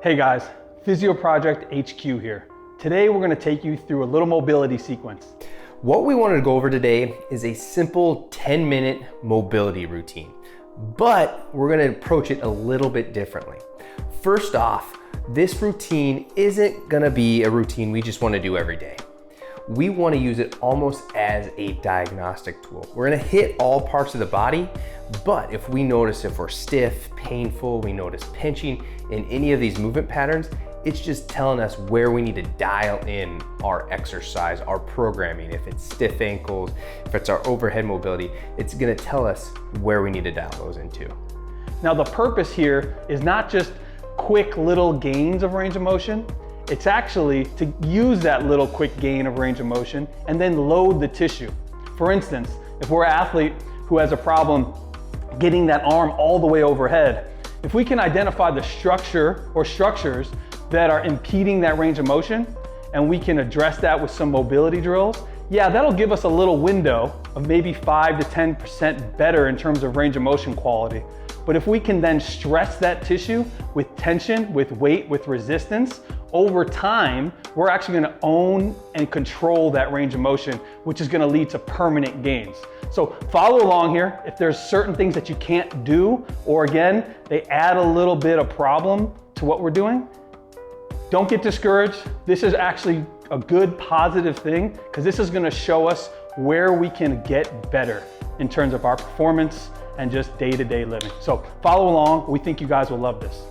Hey guys, Physio Project HQ here. Today we're going to take you through a little mobility sequence. What we wanted to go over today is a simple 10-minute mobility routine, but we're going to approach it a little bit differently. First off, this routine isn't going to be a routine we just want to do every day. We want to use it almost as a diagnostic tool. We're going to hit all parts of the body, but if we notice if we're stiff, painful, we notice pinching in any of these movement patterns, it's just telling us where we need to dial in our exercise, our programming. If it's stiff ankles, if it's our overhead mobility, it's going to tell us where we need to dial those into. Now the purpose here is not just quick little gains of range of motion. It's actually to use that little quick gain of range of motion and then load the tissue. For instance, if we're an athlete who has a problem getting that arm all the way overhead, if we can identify the structure or structures that are impeding that range of motion and we can address that with some mobility drills, yeah, that'll give us a little window of maybe 5 to 10% better in terms of range of motion quality. But if we can then stress that tissue with tension, with weight, with resistance, over time, we're actually gonna own and control that range of motion, which is gonna lead to permanent gains. So follow along here. If there's certain things that you can't do, or again, they add a little bit of problem to what we're doing, don't get discouraged. This is actually a good positive thing because this is gonna show us where we can get better in terms of our performance and just day-to-day living. So follow along. We think you guys will love this.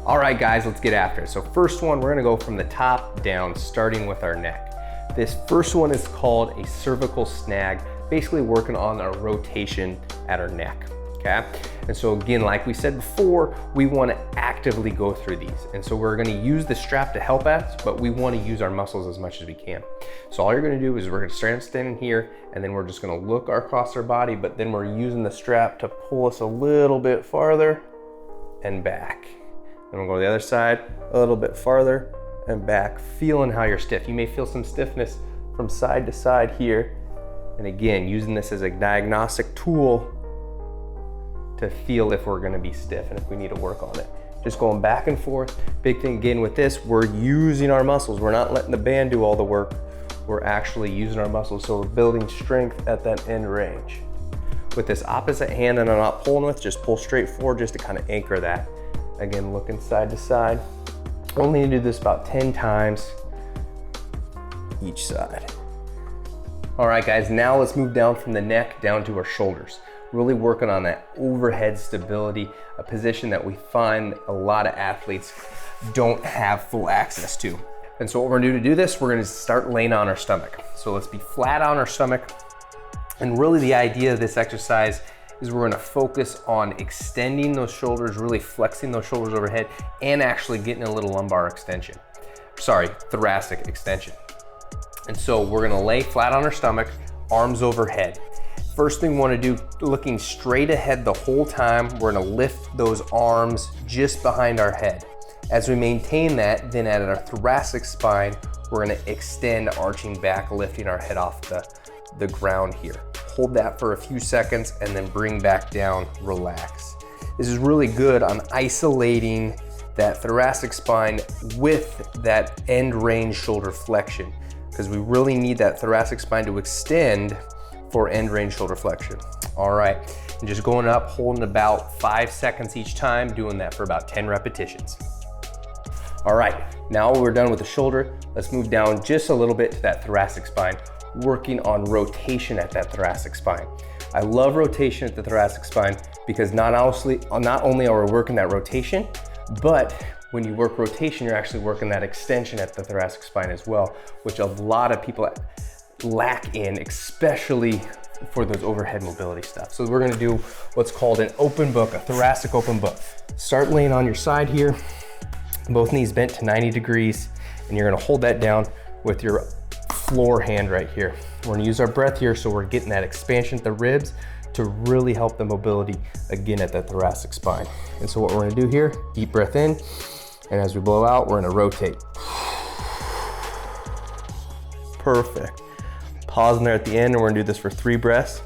All right, guys, let's get after it. So first one, we're gonna go from the top down, starting with our neck. This first one is called a cervical snag, basically working on our rotation at our neck, okay? And so again, like we said before, we wanna actively go through these. And so we're gonna use the strap to help us, but we wanna use our muscles as much as we can. So all you're gonna do is we're gonna start standing here, and then we're just gonna look across our body, but then we're using the strap to pull us a little bit farther and back. Then we'll go to the other side, a little bit farther and back, feeling how you're stiff. You may feel some stiffness from side to side here. And again, using this as a diagnostic tool to feel if we're gonna be stiff and if we need to work on it. Just going back and forth. Big thing again with this, we're using our muscles. We're not letting the band do all the work. We're actually using our muscles, so we're building strength at that end range. With this opposite hand that I'm not pulling with, just pull straight forward just to kind of anchor that. Again, looking side to side. Only do this about 10 times each side. All right, guys, now let's move down from the neck down to our shoulders. Really working on that overhead stability, a position that we find a lot of athletes don't have full access to. And so what we're gonna do to do this, we're gonna start laying on our stomach. So let's be flat on our stomach. And really the idea of this exercise is we're gonna focus on extending those shoulders, really flexing those shoulders overhead, and actually getting a little lumbar extension. Sorry, thoracic extension. And so we're gonna lay flat on our stomach, arms overhead. First thing we wanna do, looking straight ahead the whole time, we're gonna lift those arms just behind our head. As we maintain that, then at our thoracic spine, we're gonna extend, arching back, lifting our head off the ground here. Hold that for a few seconds and then bring back down, relax. This is really good on isolating that thoracic spine with that end range shoulder flexion, because we really need that thoracic spine to extend for end range shoulder flexion. All right, and just going up, holding about 5 seconds each time, doing that for about 10 repetitions. All right, now we're done with the shoulder. Let's move down just a little bit to that thoracic spine, working on rotation at that thoracic spine. I love rotation at the thoracic spine because not only are we working that rotation, but when you work rotation, you're actually working that extension at the thoracic spine as well, which a lot of people lack in, especially for those overhead mobility stuff. So we're gonna do what's called an open book, a thoracic open book. Start laying on your side here, both knees bent to 90 degrees, and you're gonna hold that down with your floor hand right here. We're gonna use our breath here so we're getting that expansion at the ribs to really help the mobility again at that thoracic spine. And so what we're gonna do here, deep breath in, and as we blow out, we're gonna rotate. Perfect. Pausing there at the end, and we're gonna do this for 3 breaths.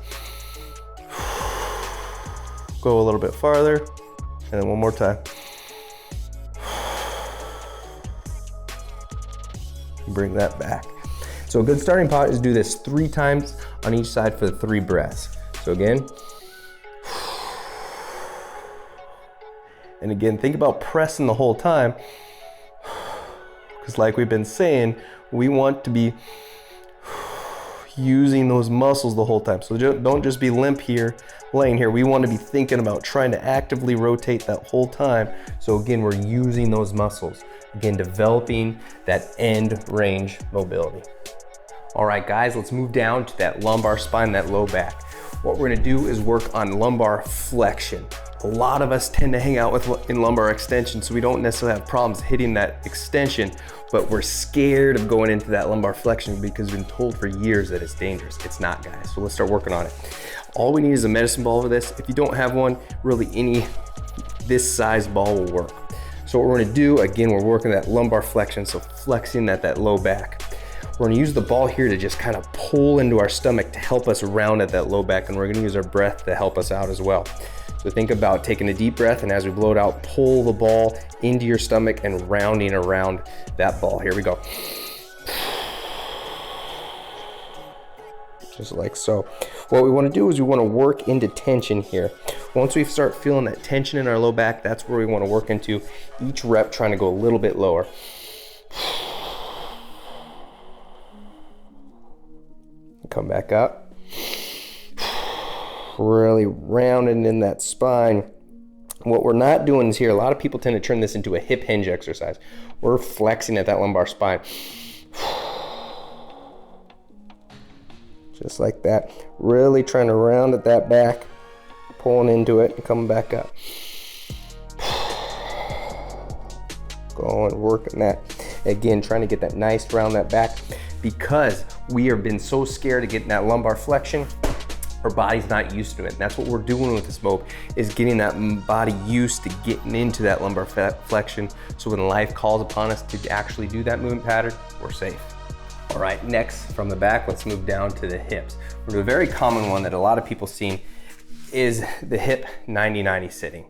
Go a little bit farther, and then one more time. Bring that back. So a good starting pot is do this 3 times on each side for the 3 breaths. So again, and again, think about pressing the whole time, because like we've been saying, we want to be using those muscles the whole time. So don't just be limp here, laying here. We want to be thinking about trying to actively rotate that whole time. So again, we're using those muscles. Again, developing that end range mobility. All right, guys, let's move down to that lumbar spine, that low back. What we're gonna do is work on lumbar flexion. A lot of us tend to hang out in lumbar extension, so we don't necessarily have problems hitting that extension, but we're scared of going into that lumbar flexion because we've been told for years that it's dangerous. It's not, guys, so let's start working on it. All we need is a medicine ball for this. If you don't have one, really this size ball will work. So what we're gonna do, again, we're working that lumbar flexion, so flexing that low back. We're gonna use the ball here to just kind of pull into our stomach to help us round at that low back, and we're gonna use our breath to help us out as well. So think about taking a deep breath, and as we blow it out, pull the ball into your stomach and rounding around that ball. Here we go. Just like so. What we wanna do is we wanna work into tension here. Once we start feeling that tension in our low back, that's where we wanna work into each rep, trying to go a little bit lower. Come back up. Really rounding in that spine. What we're not doing is here, a lot of people tend to turn this into a hip hinge exercise. We're flexing at that lumbar spine. Just like that. Really trying to round at that back, pulling into it and coming back up. Going, working that. Again, trying to get that nice round that back, because we have been so scared of getting that lumbar flexion, our body's not used to it. And that's what we're doing with this move, is getting that body used to getting into that lumbar flexion. So when life calls upon us to actually do that movement pattern, we're safe. All right, next from the back, let's move down to the hips. A very common one that a lot of people see is the hip 90-90 sitting.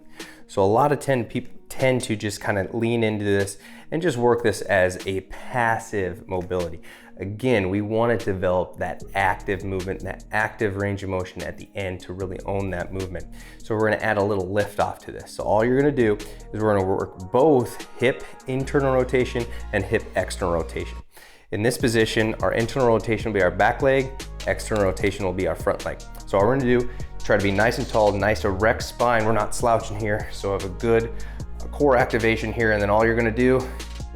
So a lot of people tend to just kind of lean into this and just work this as a passive mobility. Again, we want to develop that active movement, that active range of motion at the end to really own that movement. So we're going to add a little lift off to this. So all you're going to do is we're going to work both hip internal rotation and hip external rotation. In this position, our internal rotation will be our back leg, external rotation will be our front leg. So all we're going to do, try to be nice and tall, nice erect spine. We're not slouching here, so have a good core activation here, and then all you're going to do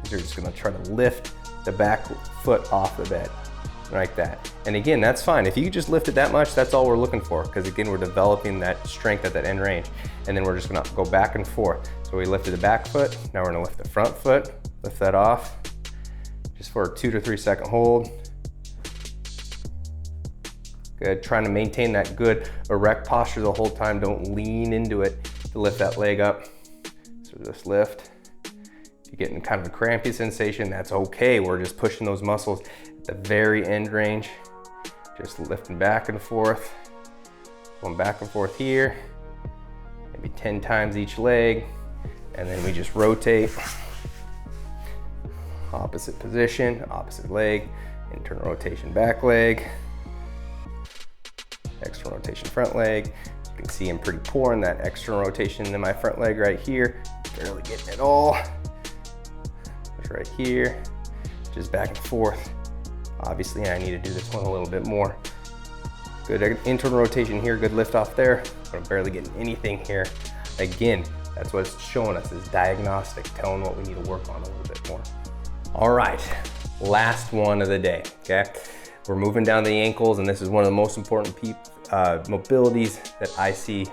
is you're just going to try to lift the back foot off the bed, like that. And again, that's fine. If you just lift it that much, that's all we're looking for, because again, we're developing that strength at that end range. And then we're just gonna go back and forth. So we lifted the back foot, now we're gonna lift the front foot, lift that off, just for a 2 to 3 second hold. Good, trying to maintain that good erect posture the whole time. Don't lean into it to lift that leg up. So just lift. If you're getting kind of a crampy sensation, that's okay. We're just pushing those muscles at the very end range. Just lifting back and forth, going back and forth here, maybe 10 times each leg. And then we just rotate. Opposite position, opposite leg, internal rotation back leg, external rotation front leg. You can see I'm pretty poor in that external rotation in my front leg right here. Barely getting it all. Right here, just back and forth. Obviously, I need to do this one a little bit more. Good internal rotation here, good lift off there. I'm barely getting anything here. Again, that's what it's showing us, is diagnostic, telling what we need to work on a little bit more. All right, last one of the day, okay? We're moving down the ankles, and this is one of the most important mobilities that I see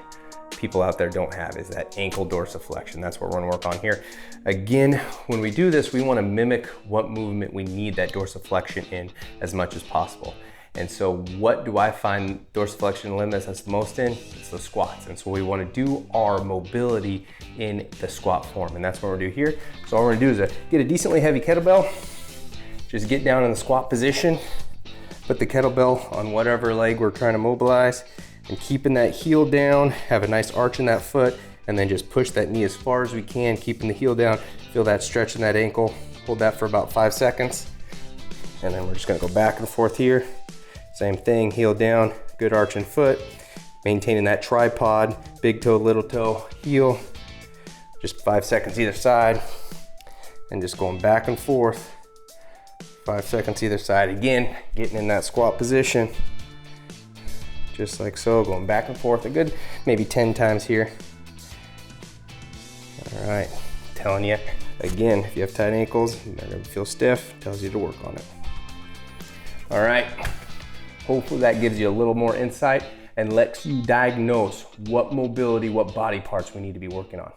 people out there don't have, is that ankle dorsiflexion. That's what we're gonna work on here. Again, when we do this, we wanna mimic what movement we need that dorsiflexion in as much as possible. And so what do I find dorsiflexion limits us the most in? It's the squats. And so we wanna do our mobility in the squat form, and that's what we're gonna do here. So all we're gonna do is get a decently heavy kettlebell, just get down in the squat position, put the kettlebell on whatever leg we're trying to mobilize, and keeping that heel down, have a nice arch in that foot, and then just push that knee as far as we can, keeping the heel down, feel that stretch in that ankle. Hold that for about 5 seconds, And then we're just gonna go back and forth here. Same thing, heel down, good arching foot, maintaining that tripod, big toe, little toe, heel. Just 5 seconds either side, and just going back and forth. 5 seconds either side. Again, getting in that squat position. Just like so, going back and forth a good maybe 10 times here. All right, telling you, again, if you have tight ankles, they're gonna feel stiff, tells you to work on it. All right, hopefully that gives you a little more insight and lets you diagnose what mobility, what body parts we need to be working on.